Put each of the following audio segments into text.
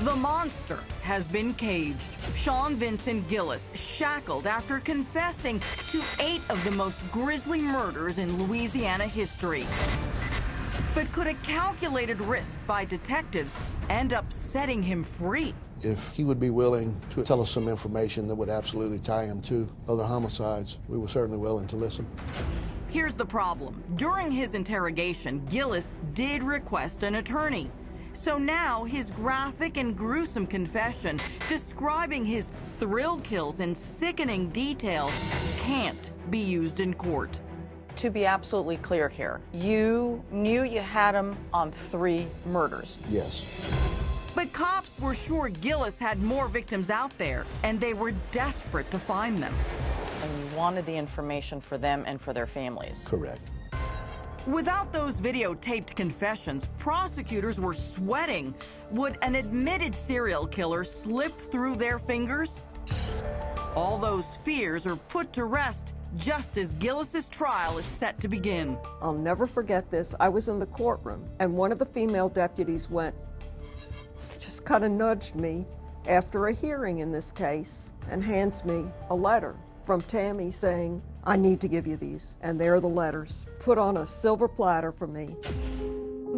The monster has been caged. Sean Vincent Gillis shackled after confessing to 8 of the most grisly murders in Louisiana history. But could a calculated risk by detectives end up setting him free? If he would be willing to tell us some information that would absolutely tie him to other homicides, we were certainly willing to listen. Here's the problem. During his interrogation, Gillis did request an attorney. So now his graphic and gruesome confession describing his thrill kills in sickening detail can't be used in court. To be absolutely clear here, you knew you had him on 3 murders. Yes. But cops were sure Gillis had more victims out there, and they were desperate to find them. And you wanted the information for them and for their families. Correct. Without those videotaped confessions, prosecutors were sweating. Would an admitted serial killer slip through their fingers? All those fears are put to rest just as Gillis's trial is set to begin. I'll never forget this. I was in the courtroom, and one of the female deputies just kind of nudged me after a hearing in this case and hands me a letter from Tammy saying, "I need to give you these." And there are the letters, put on a silver platter for me.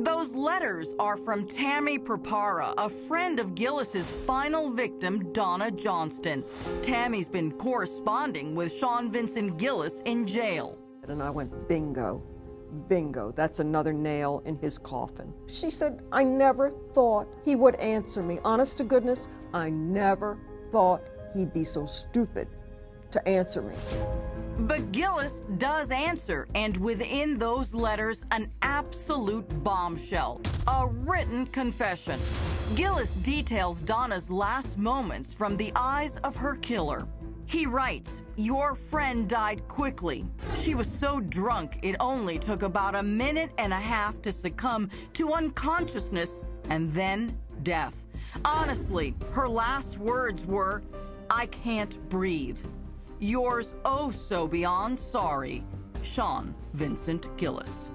Those letters are from Tammy Prepara, a friend of Gillis's final victim, Donna Johnston. Tammy's been corresponding with Sean Vincent Gillis in jail. And I went, bingo, bingo, that's another nail in his coffin. She said, "I never thought he would answer me. Honest to goodness, I never thought he'd be so stupid to answer me." But Gillis does answer, and within those letters, an absolute bombshell, a written confession. Gillis details Donna's last moments from the eyes of her killer. He writes, "Your friend died quickly. She was so drunk it only took about 1.5 minutes to succumb to unconsciousness and then death. Honestly, her last words were, 'I can't breathe.' Yours oh so beyond sorry, Sean Vincent Gillis."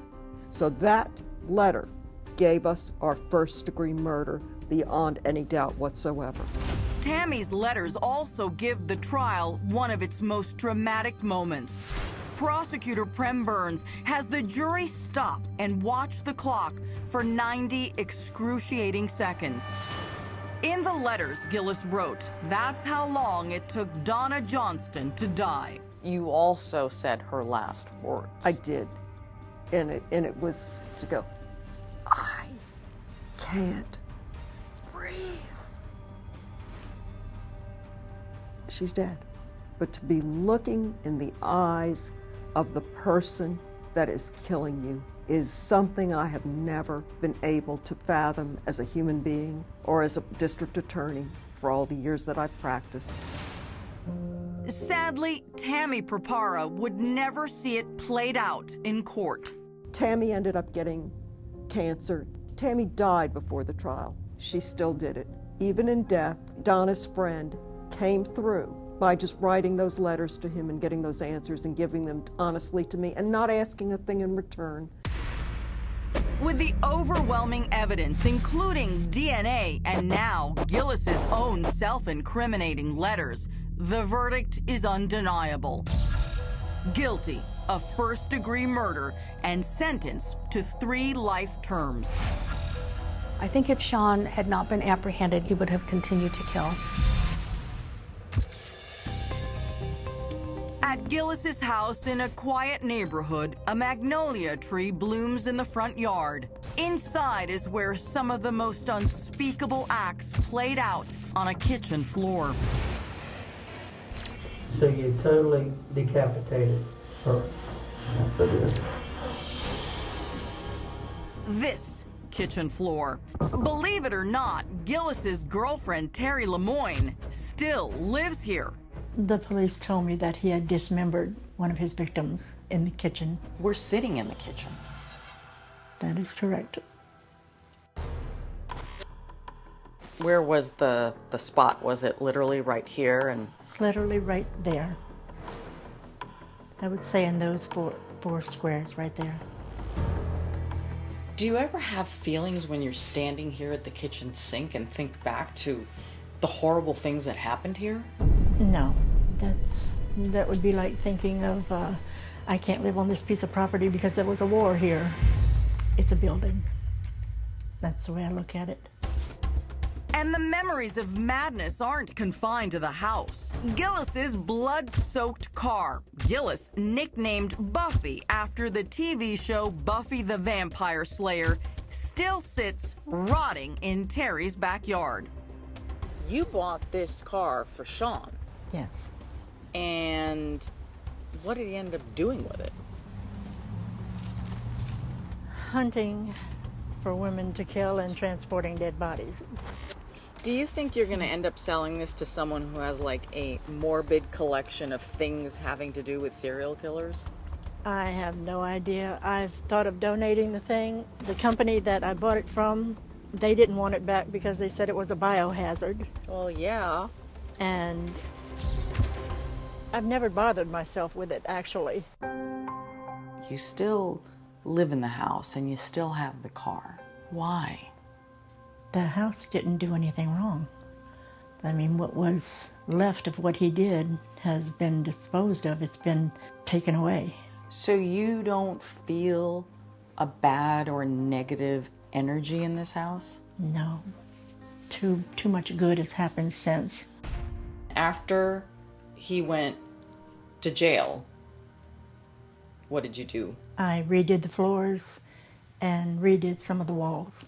So that letter gave us our first-degree murder beyond any doubt whatsoever. Tammy's letters also give the trial one of its most dramatic moments. Prosecutor Prem Burns has the jury stop and watch the clock for 90 excruciating seconds. In the letters Gillis wrote, that's how long it took Donna Johnston to die. You also said her last words. I did, and it was to go, "I can't breathe." She's dead. But to be looking in the eyes of the person that is killing you is something I have never been able to fathom as a human being or as a district attorney for all the years that I've practiced. Sadly, Tammy Prepara would never see it played out in court. Tammy ended up getting cancer. Tammy died before the trial. She still did it. Even in death, Donna's friend came through by just writing those letters to him and getting those answers and giving them honestly to me and not asking a thing in return. With the overwhelming evidence, including DNA and now Gillis's own self-incriminating letters, the verdict is undeniable. Guilty of first-degree murder and sentenced to 3 life terms. I think if Sean had not been apprehended, he would have continued to kill. At Gillis's house in a quiet neighborhood, a magnolia tree blooms in the front yard. Inside is where some of the most unspeakable acts played out on a kitchen floor. So you totally decapitated her? Yes, I did. This kitchen floor. Believe it or not, Gillis's girlfriend, Terry Lemoyne, still lives here. The police told me that he had dismembered one of his victims in the kitchen. We're sitting in the kitchen. That is correct. Where was the spot? Was it literally right here? And Literally right there. I would say in those four squares right there. Do you ever have feelings when you're standing here at the kitchen sink and think back to the horrible things that happened here? No, that would be like thinking of, I can't live on this piece of property because there was a war here. It's a building. That's the way I look at it. And the memories of madness aren't confined to the house. Gillis's blood-soaked car, Gillis nicknamed Buffy after the TV show Buffy the Vampire Slayer, still sits rotting in Terry's backyard. You bought this car for Sean. Yes. And what did he end up doing with it? Hunting for women to kill and transporting dead bodies. Do you think you're going to end up selling this to someone who has like a morbid collection of things having to do with serial killers? I have no idea. I've thought of donating the thing. The company that I bought it from, they didn't want it back because they said it was a biohazard. Well, yeah. And I've never bothered myself with it, actually. You still live in the house and you still have the car. Why? The house didn't do anything wrong. I mean, what was left of what he did has been disposed of. It's been taken away. So you don't feel a bad or negative energy in this house? No. Too much good has happened since. After he went to jail, what did you do? I redid the floors and redid some of the walls.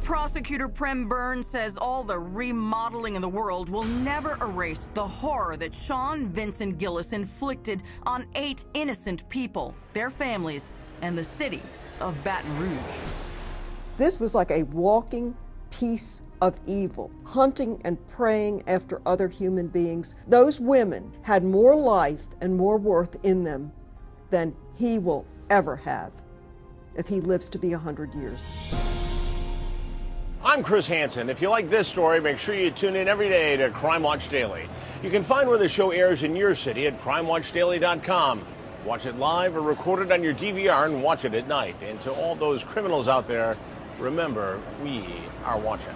Prosecutor Prem Byrne says all the remodeling in the world will never erase the horror that Sean Vincent Gillis inflicted on 8 innocent people, their families, and the city of Baton Rouge. This was like a walking piece of evil, hunting and preying after other human beings. Those women had more life and more worth in them than he will ever have if he lives to be 100 years. I'm Chris Hansen. If you like this story, make sure you tune in every day to Crime Watch Daily. You can find where the show airs in your city at crimewatchdaily.com. Watch it live or record it on your DVR and watch it at night. And to all those criminals out there, remember, we are watching.